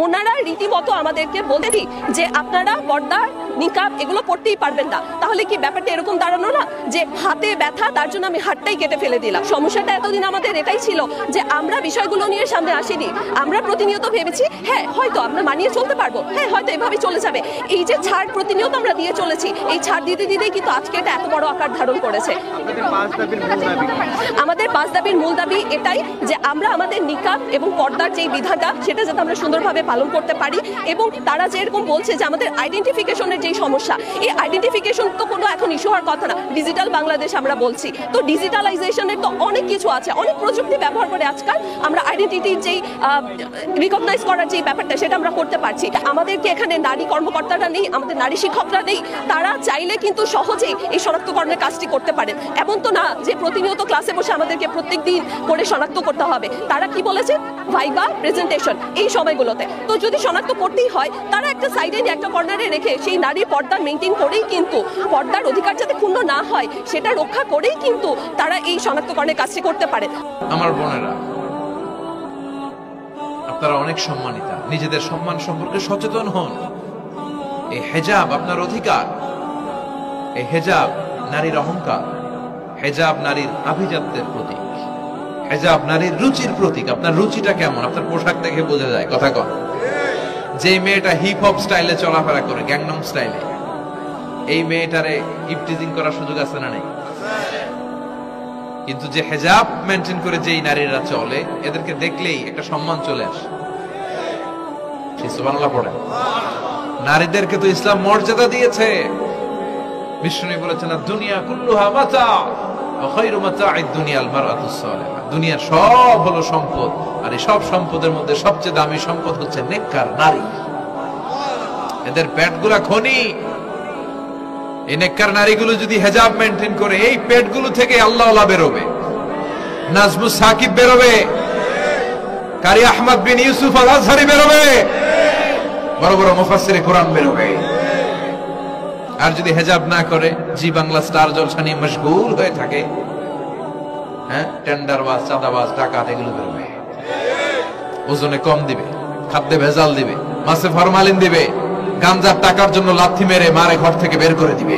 ওনারা রীতিমতো আমাদেরকে বলেছি যে আপনারা পর্দা নিকাব এগুলো পড়তেই পারবেন না। তাহলে কি ব্যাপারটা এরকম দাঁড়ানো না যে হাতে ব্যথা, তার জন্য আমি হাতটাই কেটে ফেলে দিলাম? সমস্যাটা এতদিন আমাদের এটাই ছিল যে আমরা বিষয়গুলো নিয়ে সামনে আসিনি। আমরা প্রতিনিয়ত ভেবেছি হ্যাঁ হয়তো আমরা মানিয়ে চলতে পারবো, হ্যাঁ হয়তো এভাবেই চলে যাবে। এই যে ছাড় প্রতিনিয়ত আমরা দিয়ে চলেছি, এই ছাড় দিতে দিতেই কিন্তু আজকে এটা এত বড় আকার ধারণ করেছে। আমাদের 5 দাবির মূল দাবি এটাই যে আমরা আমাদের নিকাব এবং পর্দার যে বিধানটা সেটা যাতে আমরা সুন্দরভাবে পালন করতে পারি। এবং তারা যেরকম বলছে যে আমাদের আইডেন্টিফিকেশনের যে সমস্যা, এই আইডেন্টিফিকেশন তো কোনো এখন ইস্যু হওয়ার কথা না। ডিজিটাল বাংলাদেশ আমরা বলছি, তো ডিজিটালাইজেশনের তো অনেক কিছু আছে, অনেক প্রযুক্তি ব্যবহার করে আজকাল আমরা আইডেন্টিটির যেই রিকগনাইজ করার যে ব্যাপারটা সেটা আমরা করতে পারছি। আমাদেরকে এখানে নারী কর্মকর্তারা নেই, আমাদের নারী শিক্ষকরা নেই, তারা চাইলে কিন্তু সহজেই এই শনাক্তকরণের কাজটি করতে পারেন। এমন তো না যে প্রতিনিয়ত ক্লাসে বসে আমাদেরকে প্রত্যেক দিন করে শনাক্ত করতে হবে। তারা কি বলেছে, ভাইবা প্রেজেন্টেশন এই সময়গুলোতে। তো যদি শনাক্ত করতেই হয়, তারা একটা সাইডে একটা কর্নারে রেখে সেই নারীর পর্দা মেনটেন করেই কিন্তু পর্দার অধিকার যাতে ক্ষুণ্ণ না হয় সেটা রক্ষা করেই কিন্তু তারা এই শনাক্তকরণের কাজটি করতে পারে। আমার বোনেরা, আপনারা অনেক সম্মানিতা, নিজেদের সম্মান সম্পর্কে সচেতন হন। এই হেজাব আপনার অধিকার, এই হেজাব নারীর অহংকার, হেজাব নারীর আভিজাত্যের প্রতীক, হেজাব নারীর রুচির প্রতীক। আপনার রুচিটা কেমন আপনার পোশাক দেখে বোঝা যায়। কথা কন, যে মেয়েটা হিপ হপ স্টাইলে চলাফেরা করে, গ্যাংনম স্টাইলে, এই মেয়েটারে ইপটিজিং করার সুযোগ আছে না নেই? কিন্তু যে হেজাব মেনটেন করে যেই নারীরা চলে, এদেরকে দেখলেই একটা সম্মান চলে আসে। সুবহানাল্লাহ পড়ে। নারীদেরকে তো ইসলাম মর্যাদা দিয়েছে। বিষ্ণু বলেছেন, দুনিয়া কুল্লুহা মাতা ওয়া খায়রু মাতা'আদ দুনিয়াল মারআতুস সালিহা। দুনিয়ার সব হলো সম্পদ, আর এই সব সম্পদের মধ্যে সবচেয়ে দামি সম্পদ হচ্ছে নেককার নারী। এদের পেটগুলা খনি। এই নেককার নারীগুলো যদি হেজাব মেনটেন করে, এই পেটগুলো থেকে আল্লাহওয়ালা বেরোবে, নাজমুস সাকিব বেরোবে, কারি আহমদ বিন ইউসুফ আল আজহারি বেরোবে, বড় বড় মুফাসসিরে কোরআন বেরোবে। আর যদি হেজাব না করে, জি বাংলা স্টার জলসা নিয়ে মশগুল হয়ে থাকে, হ্যাঁ, টেন্ডারবাজ, চাঁদাবাজ, ডাকাত, এগুলো বেরোবে। ওজনে কম দিবে, খাদ্যে ভেজাল দিবে, মাছে ফরমালিন দিবে, গাঞ্জার টাকার জন্য লাথি মেরে মারে ঘর থেকে বের করে দিবে।